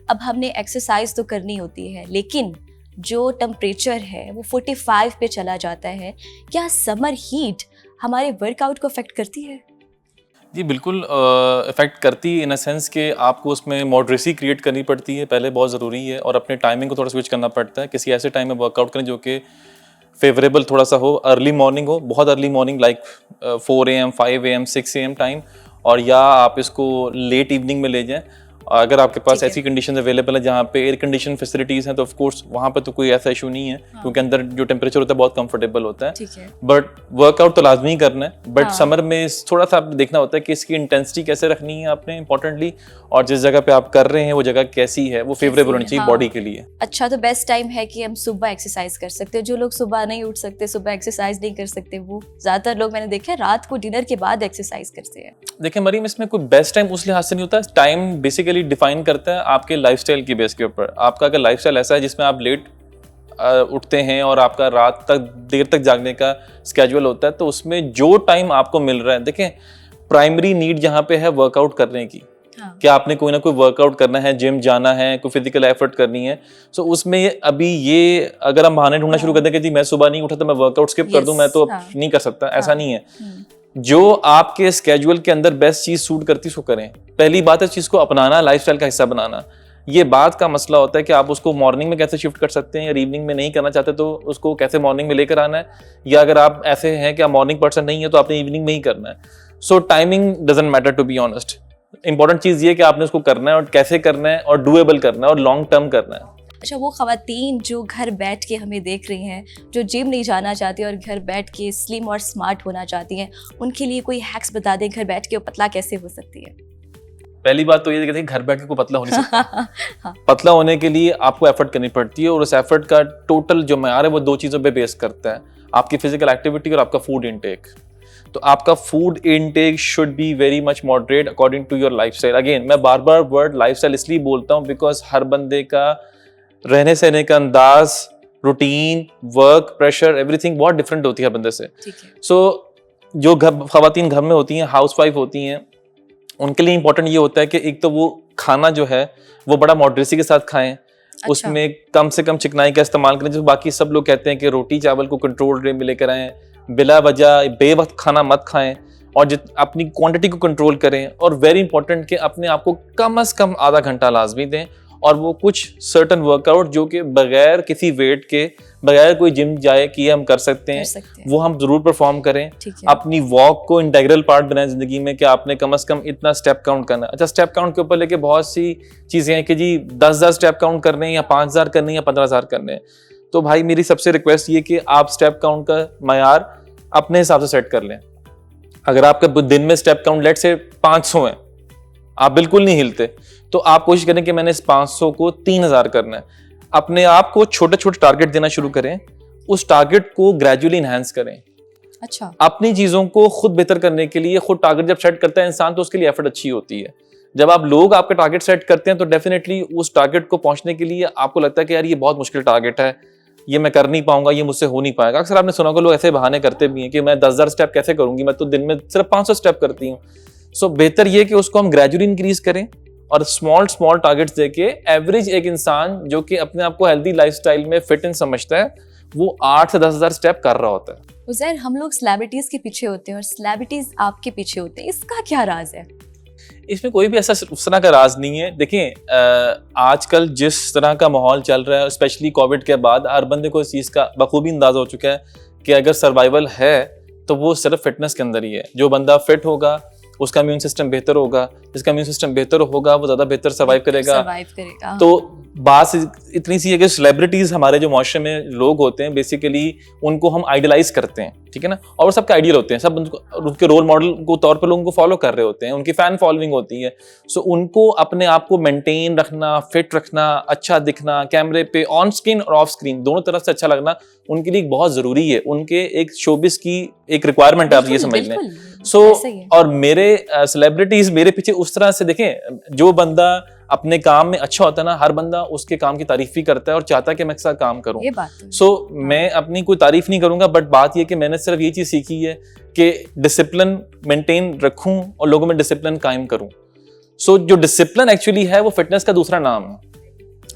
अब हमने एक्सरसाइज तो करनी होती है, लेकिन जो टेम्परेचर है वो 45 पे चला जाता है, क्या समर हीट हमारे वर्कआउट को अफेक्ट करती है? जी बिल्कुल इफ़ेक्ट करती है इन अ सेंस कि आपको उसमें मॉडरेसी क्रिएट करनी पड़ती है, पहले बहुत ज़रूरी है, और अपने टाइमिंग को थोड़ा स्विच करना पड़ता है। किसी ऐसे टाइम में वर्कआउट करें जो कि फेवरेबल थोड़ा सा हो, अर्ली मॉर्निंग हो, बहुत early morning like 4 AM 5 AM 6 AM time, और या आप इसको लेट इवनिंग में ले जाएं। अगर आपके पास ऐसी कंडीशन अवेलेबल है जहाँ पे एयर कंडीशन फैसिलिटीज़ हैं तो ऑफ कोर्स वहाँ पे तो कोई ऐसा इशू नहीं है, क्योंकि अंदर जो टेम्परेचर होता है बहुत कंफर्टेबल होता है। बट वर्कआउट तो लाजमी करना है, बट समर में थोड़ा सा आपने देखना होता है कि इसकी इंटेंसिटी कैसे रखनी है आपने इंपॉर्टेंटली, और जिस जगह पे आप कर रहे हैं वो जगह कैसी है, वो फेवरेबल होनी चाहिए बॉडी के लिए। अच्छा, तो बेस्ट टाइम है कि हम सुबह एक्सरसाइज कर सकते हैं। जो लोग सुबह नहीं उठ सकते, सुबह एक्सरसाइज नहीं कर सकते, वो ज्यादातर लोग मैंने देखा है रात को डिनर के बाद एक्सरसाइज करते हैं। देखिए मरीम, इसमें कोई बेस्ट टाइम उस लिहाज से नहीं होता। टाइम बेसिकली डिफाइन करता है आपके लाइफस्टाइल की बेस के ऊपर। आपका अगर लाइफस्टाइल ऐसा है जिसमें आप लेट उठते हैं और आपका रात तक देर तक जागने का स्केड्यूल होता है, तो उसमें जो टाइम आपको मिल रहा है, देखें प्राइमरी नीड यहाँ पे है वर्कआउट करने की। कि आपने कोई ना कोई वर्कआउट करना है, जिम जाना है, कोई फिजिकल एफर्ट करनी है। सो उसमें अभी ये अगर हम बहाने ढूंढना शुरू कर दें कि जी मैं सुबह नहीं उठा तो मैं वर्कआउट स्किप कर दूं, मैं तो नहीं कर सकता, ऐसा नहीं है। जो आपके स्केड्यूल के अंदर बेस्ट चीज सूट करती है उसको करें। पहली बात है चीज को अपनाना, लाइफस्टाइल का हिस्सा बनाना। ये बात का मसला होता है कि आप उसको मॉर्निंग में कैसे शिफ्ट कर सकते हैं, या इवनिंग में नहीं करना चाहते तो उसको कैसे मॉर्निंग में लेकर आना है, या अगर आप ऐसे हैं कि आप मॉर्निंग पर्सन नहीं है तो आपने इवनिंग में ही करना है। So timing doesn't matter, to be honest. Important चीज ये कि आपने उसको करना है और कैसे करना है और डूएबल करना है और लॉन्ग टर्म करना है। अच्छा, वो खवातीन जो घर बैठ के हमें देख रही हैं, जो जिम नहीं जाना चाहती और घर बैठ के स्लिम और स्मार्ट होना चाहती हैं, उनके लिए कोई हैक्स बता दें, घर बैठ के वो पतला कैसे हो सकती है? पहली बात तो ये कहते हैं घर बैठ के कोई पतला हो नहीं सकता। पतला होने के लिए आपको एफर्ट करनी पड़ती है, और उस एफर्ट का टोटल जो मैयार है वो दो चीज़ों पे बेस करता है, आपकी फिजिकल एक्टिविटी और आपका फूड इनटेक। तो आपका food intake should be very much moderate according to your lifestyle. Again मैं बार बार वर्ड लाइफस्टाइल इसलिए बोलता हूँ बिकॉज हर बंदे का रहने सहने का अंदाज, रूटीन, वर्क प्रेशर, एवरीथिंग बहुत डिफरेंट होती है बंदे से। सो जो खवातीन घर में होती हैं, हाउसवाइफ होती हैं, उनके लिए इंपॉर्टेंट ये होता है कि एक तो वो खाना जो है वो बड़ा मॉडरेसी के साथ खाएं। अच्छा। उसमें कम से कम चिकनाई का इस्तेमाल करें। जो बाकी सब लोग कहते हैं कि रोटी चावल को कंट्रोल में लेकर आएं, बिला वजह बेवक्त खाना मत खाएं, और अपनी क्वांटिटी को कंट्रोल करें। और वेरी इंपॉर्टेंट कि अपने आप को कम से कम आधा घंटा लाजमी दें, और वो कुछ सर्टन वर्कआउट जो कि बगैर किसी वेट के, बगैर कोई जिम जाए किए हम कर सकते हैं, वो हम जरूर परफॉर्म करें। अपनी वॉक को इंटेग्रल पार्ट बनाएं जिंदगी में, कि आपने कम से कम इतना स्टेप काउंट करना है। अच्छा, स्टेप काउंट के ऊपर लेके बहुत सी चीजें हैं कि जी 10,000 स्टेप काउंट करने हैं, या 5,000 करने हैं, या 15,000 करने हैं। तो भाई मेरी सबसे रिक्वेस्ट ये कि आप स्टेप काउंट का मयार अपने हिसाब से सेट कर लें। अगर आपका दिन में स्टेप काउंट लेट से 500 है, आप बिल्कुल नहीं हिलते, तो आप कोशिश करें कि मैंने इस 500 को 3,000 करना है। अपने आप को छोटे छोटे टारगेट देना शुरू करें, उस टारगेट को ग्रेजुअली इनहैंस करें। अच्छा, अपनी चीजों को खुद बेहतर करने के लिए खुद टारगेट जब सेट करता है इंसान, तो उसके लिए एफर्ट अच्छी होती है। जब आप लोग आपका टारगेट सेट करते हैं तो डेफिनेटली उस टारगेट को पहुंचने के लिए आपको लगता है कि यार ये बहुत मुश्किल टारगेट है, ये मैं कर नहीं पाऊंगा, ये मुझसे हो नहीं पाएगा। अक्सर आपने सुना होगा लोग ऐसे बहाने करते भी हैं कि मैं 10,000 स्टेप कैसे करूंगी, मैं तो दिन में सिर्फ 500 स्टेप करती हूँ। सो बेहतर ये कि उसको हम ग्रेजुअली इंक्रीज करें, और स्मॉल टारगेट्स देके एवरेज एक इंसान जो कि अपने आप को हेल्दी लाइफस्टाइल में फिट इन समझता है, वो 8 से 10,000 स्टेप कर रहा होता है। उज़ैर, हम लोग सेलिब्रिटीज के पीछे होते हैं और सेलिब्रिटीज आपके पीछे होते हैं, इसका क्या राज है? इसमें कोई भी ऐसा उस तरह का राज नहीं है। देखें आजकल जिस तरह का माहौल चल रहा है, स्पेशली कोविड के बाद, हर बंदे को इस चीज़ का बखूबी अंदाजा हो चुका है कि अगर सर्वाइवल है तो वो सिर्फ फिटनेस के अंदर ही है। जो बंदा फिट होगा उसका इम्यून सिस्टम बेहतर होगा, जिसका इम्यून सिस्टम बेहतर होगा वो ज़्यादा बेहतर सर्वाइव करेगा। तो बात इतनी सी है कि सेलिब्रिटीज हमारे जो माशरे में लोग होते हैं, बेसिकली उनको हम आइडलाइज करते हैं, ठीक है ना, और वो सबके आइडियल होते हैं, सब उनके रोल मॉडल को तौर पर लोगों को फॉलो कर रहे होते हैं, उनकी फैन फॉलोइंग होती है। सो उनको अपने आप को मेंटेन रखना, फिट रखना, अच्छा दिखना, कैमरे पे ऑन स्क्रीन और ऑफ स्क्रीन दोनों तरफ से अच्छा लगना उनके लिए बहुत जरूरी है, उनके एक शोबिस की एक रिक्वायरमेंट है, आप ये समझ लें। सो और मेरे सेलिब्रिटीज मेरे पीछे उस तरह से, देखें जो बंदा अपने काम में अच्छा होता है ना, हर बंदा उसके काम की तारीफ भी करता है और चाहता है कि मैं इसके साथ काम करूं। सो मैं अपनी कोई तारीफ नहीं करूंगा, बट बात ये कि मैंने सिर्फ ये चीज सीखी है कि डिसिप्लिन मेंटेन रखूं और लोगों में डिसिप्लिन कायम करूं। सो जो डिसिप्लिन एक्चुअली है वो फिटनेस का दूसरा नाम है।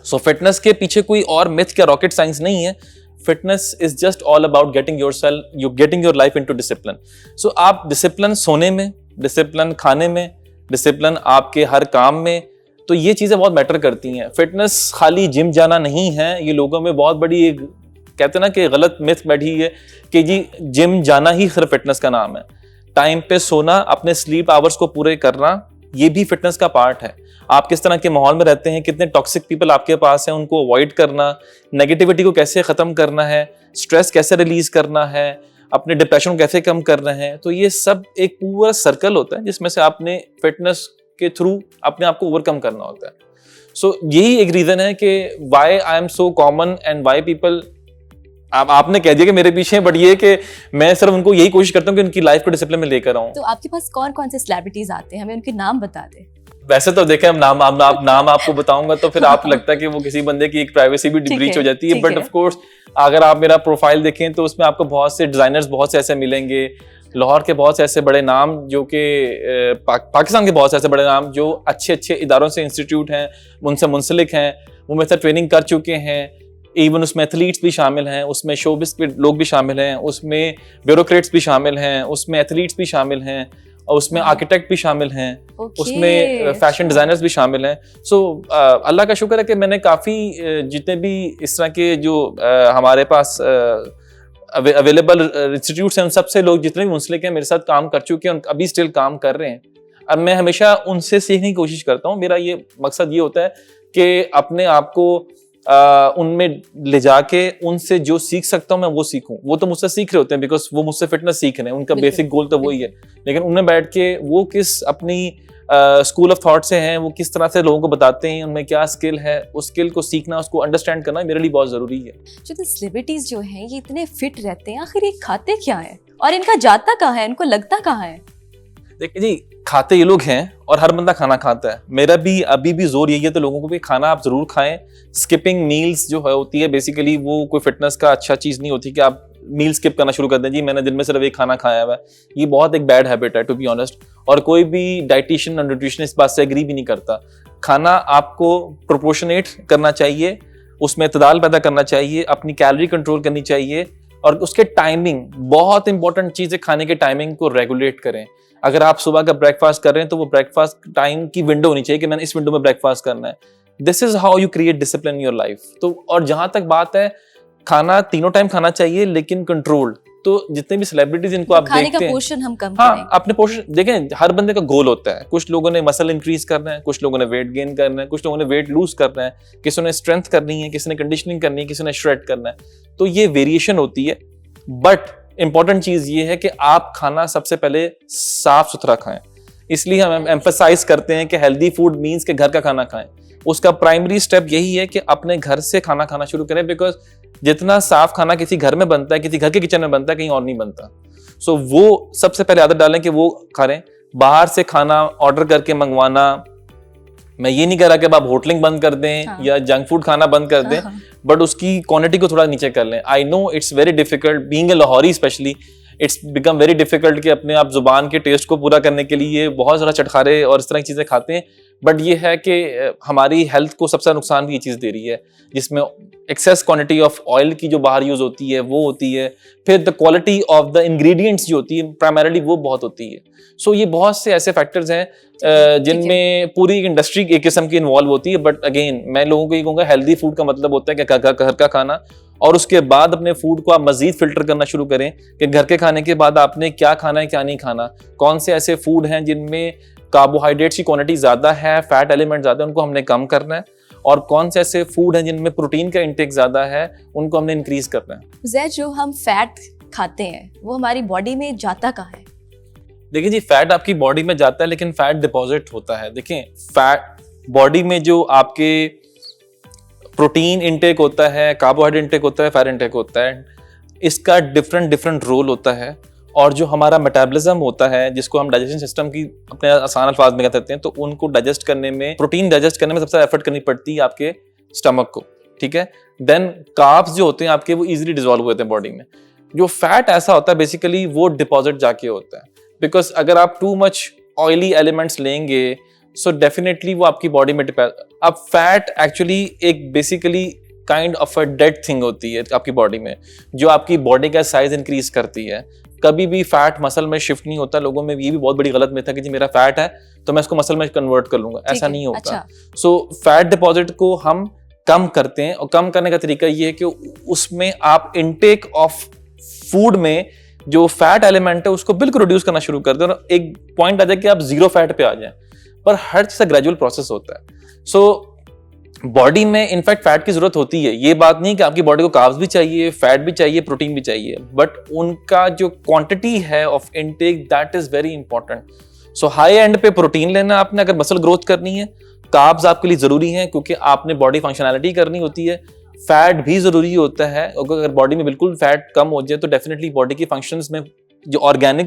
सो फिटनेस के पीछे कोई और मिथ या रॉकेट साइंस नहीं है। Fitness is just all about getting your life into discipline. So आप डिसिप्लिन सोने में, डिसिप्लिन खाने में, डिसिप्लिन आपके हर काम में, तो ये चीजें बहुत मैटर करती हैं। फिटनेस खाली जिम जाना नहीं है, ये लोगों में बहुत बड़ी एक कहते हैं ना कि गलत मिथ बैठी है कि जी जिम जाना ही सिर्फ फिटनेस का नाम है। टाइम पे सोना, अपने स्लीप आवर्स को पूरे करना, ये भी फिटनेस का पार्ट है। आप किस तरह के माहौल में रहते हैं, कितने टॉक्सिक पीपल आपके पास हैं, उनको अवॉइड करना, नेगेटिविटी को कैसे खत्म करना है, स्ट्रेस कैसे रिलीज करना है, अपने डिप्रेशन को कैसे कम करना है, तो ये सब एक पूरा सर्कल होता है जिसमें से आपने फिटनेस के थ्रू अपने आप को ओवरकम करना होता है। सो यही एक रीजन है कि why I am so common and why people, आपने कह दिया कि मेरे पीछे, बट ये कि मैं सिर्फ उनको यही कोशिश करता हूँ कि उनकी लाइफ को डिसिप्लिन में लेकर आऊं। तो आपके पास कौन कौन से सेलिब्रिटीज आते हैं, हमें उनके नाम बता दें। वैसे तो देखें, हम नाम आपको बताऊंगा तो फिर आप लगता है कि वो किसी बंदे की एक प्राइवेसी भी ब्रीच हो जाती है, बट ऑफ कोर्स अगर आप मेरा प्रोफाइल देखें तो उसमें आपको बहुत से डिजाइनर्स बहुत से ऐसे मिलेंगे, लाहौर के बहुत से ऐसे बड़े नाम जो कि पाकिस्तान के बहुत से ऐसे बड़े नाम जो अच्छे अच्छे इदारों से, इंस्टीट्यूट हैं, उनसे मुंसलिक हैं, वो मेरे साथ ट्रेनिंग कर चुके हैं। इवन उसमें एथलीट्स भी शामिल हैं, उसमें शोबिस के लोग भी शामिल हैं, उसमें ब्यूरोक्रेट्स भी शामिल हैं, उसमें एथलीट्स भी शामिल हैं, और उसमें आर्किटेक्ट भी शामिल हैं, उसमें फैशन डिजाइनर्स भी शामिल हैं। सो अल्लाह का शुक्र है कि मैंने काफ़ी जितने भी इस तरह के जो हमारे पास अवेलेबल इंस्टीट्यूट्स हैं, उन सबसे लोग जितने भी मुंसलिक हैं मेरे साथ काम कर चुके हैं, अभी स्टिल काम कर रहे हैं। अब मैं हमेशा उनसे सीखने की कोशिश करता हूँ। मेरा ये मकसद ये होता है कि अपने आप को उनमें ले जाके उनसे जो सीख सकता हूँ मैं वो सीखूं। वो तो मुझसे सीख रहे होते हैं बिकॉज वो मुझसे फिटनेस सीख रहे हैं, उनका बेसिक गोल तो वही है, लेकिन उनमें बैठ के वो किस अपनी स्कूल ऑफ थॉट से हैं, वो किस तरह से लोगों को बताते हैं, उनमें क्या स्किल है, उस स्किल को सीखना, उसको अंडरस्टैंड करना मेरे लिए बहुत जरूरी है। जो सेलिब्रिटीज जो हैं ये इतने फिट रहते हैं, आखिर ये खाते क्या है और इनका जाता कहाँ है, इनको लगता कहाँ है? देखिए जी, खाते ये लोग हैं और हर बंदा खाना खाता है। मेरा भी अभी भी जोर यही है तो लोगों को भी खाना आप जरूर खाएं। स्किपिंग मील्स जो है होती है बेसिकली वो कोई फिटनेस का अच्छा चीज नहीं होती कि आप मील स्किप करना शुरू कर दें, जी मैंने दिन में सिर्फ एक खाना खाया हुआ है। ये बहुत एक बैड हैबिट है टू बी ऑनेस्ट, और कोई भी डाइटिशियन और न्यूट्रिशनिस्ट इस बात से एग्री भी नहीं करता। खाना आपको प्रोपोर्शनेट करना चाहिए, उसमें इतदाल पैदा करना चाहिए, अपनी कैलोरी कंट्रोल करनी चाहिए, और उसके टाइमिंग बहुत इंपॉर्टेंट चीज है। खाने के टाइमिंग को रेगुलेट करें। अगर आप सुबह का ब्रेकफास्ट कर रहे हैं तो वो ब्रेकफास्ट टाइम की विंडो होनी चाहिए कि मैंने इस विंडो में ब्रेकफास्ट करना है। This is how you create discipline in your life. तो और जहां तक बात है, खाना तीनों टाइम खाना चाहिए लेकिन कंट्रोल्ड। तो जितने भी सेलिब्रिटीज इनको आप खाने देखते का हैं, पोर्शन हम कम हाँ करें। अपने पोर्शन देखें। हर बंदे का गोल होता है। कुछ लोगों ने मसल इंक्रीज करना है, कुछ लोगों ने वेट गेन करना है, कुछ लोगों ने वेट लूज करना है, किसी ने स्ट्रेंथ करनी है, किसी ने कंडीशनिंग करनी है, किसी ने श्रेड करना है। तो ये वेरिएशन होती है, बट इंपॉर्टेंट चीज ये है कि आप खाना सबसे पहले साफ सुथरा खाएं। इसलिए हम एम्फसाइज करते हैं कि हेल्दी फूड मीन्स के घर का खाना खाएं। उसका प्राइमरी स्टेप यही है कि अपने घर से खाना खाना शुरू करें, बिकॉज जितना साफ खाना किसी घर में बनता है, किसी घर के किचन में बनता है, कहीं और नहीं बनता। सो वो सबसे पहले आदत डालें कि वो खाएं। बाहर से खाना ऑर्डर करके मंगवाना, मैं ये नहीं कह रहा कि आप होटलिंग बंद कर दें या जंक फूड खाना बंद कर दें, बट उसकी क्वांटिटी को थोड़ा नीचे कर लें। I know it's very difficult being a Lahori, specially it's become very difficult कि अपने आप जुबान के टेस्ट को पूरा करने के लिए बहुत ज़्यादा चटखारे और इस तरह की चीज़ें खाते हैं, बट ये है कि हमारी हेल्थ को सबसे नुकसान भी ये चीज़ दे रही है, जिसमें एक्सेस क्वांटिटी ऑफ ऑयल की जो बाहर यूज़ होती है वो होती है, फिर the quality of the ingredients जो होती है प्राइमरीली वो बहुत होती है। सो ये बहुत से ऐसे फैक्टर्स हैं जिनमें पूरी इंडस्ट्री एक किस्म की इन्वॉल्व होती है। बट अगेन मैं लोगों को ये कहूँगा, हेल्दी फूड का मतलब होता है कि घर का खाना, और उसके बाद अपने फूड को आप मजीद फिल्टर करना शुरू करें कि घर के खाने के बाद आपने क्या खाना है क्या नहीं खाना। कौन से ऐसे फूड हैं जिनमें कार्बोहाइड्रेट्स की क्वांटिटी ज्यादा है, फैट एलिमेंट ज्यादा है, उनको हमने कम करना है, और कौन से ऐसे फूड हैं जिनमें प्रोटीन का इंटेक ज्यादा है, उनको हमने इंक्रीज करना है। ज़ैद, जो हम फैट खाते हैं वो हमारी बॉडी में जाता कहाँ है? देखिए जी, फैट आपकी बॉडी में जाता है लेकिन फैट डिपॉजिट होता है। देखिए फैट बॉडी में जो आपके प्रोटीन इंटेक होता है, कार्बोहाइड्रेट इंटेक होता है, फैट इंटेक होता है, इसका डिफरेंट रोल होता है। और जो हमारा मेटाबॉलिज्म होता है, जिसको हम डाइजेशन सिस्टम की अपने आसान अल्फाज में कहते हैं, तो उनको डाइजेस्ट करने में, प्रोटीन डाइजेस्ट करने में सबसे एफर्ट करनी पड़ती है आपके स्टमक को, ठीक है। देन कार्ब्स जो होते हैं आपके वो इजीली डिसॉल्व होते हैं बॉडी में। जो फैट ऐसा होता है बेसिकली वो डिपॉजिट जाके होता है, बिकॉज अगर आप टू मच ऑयली एलिमेंट्स लेंगे सो डेफिनेटली वो आपकी बॉडी में डिपेंड। अब फैट एक्चुअली एक basically kind of a dead thing होती है आपकी बॉडी में, जो आपकी बॉडी का साइज इंक्रीज करती है। कभी भी फैट मसल में शिफ्ट नहीं होता। लोगों में ये भी बहुत बड़ी गलत मिथ है कि जी मेरा फैट है तो मैं इसको मसल में कन्वर्ट कर लूंगा, ऐसा नहीं होता। सो फैट डिपॉजिट को हम कम करते हैं, और कम करने का तरीका ये है कि उसमें आप इनटेक ऑफ फूड में जो फैट एलिमेंट है उसको बिल्कुल रिड्यूस करना शुरू कर दें, और एक पॉइंट आ जाए कि आप जीरो फैट पे आ जाएं। पर हर चीज का ग्रेजुअल प्रोसेस होता है। सो बॉडी में इनफैक्ट फैट की जरूरत होती है। ये बात नहीं कि आपकी बॉडी को कार्ब्स भी चाहिए, फैट भी चाहिए, प्रोटीन भी चाहिए, बट उनका जो क्वांटिटी है of intake that is very important. So high and पे प्रोटीन लेना आपने अगर मसल ग्रोथ करनी है, कार्ब्स आपके लिए जरूरी हैं क्योंकि आपने बॉडी फंक्शनैलिटी करनी होती है, फैट भी जरूरी होता है। अगर बॉडी में बिल्कुल फैट कम हो जाए तो डेफिनेटली बॉडी की फंक्शंस में जो ऑर्गेनिक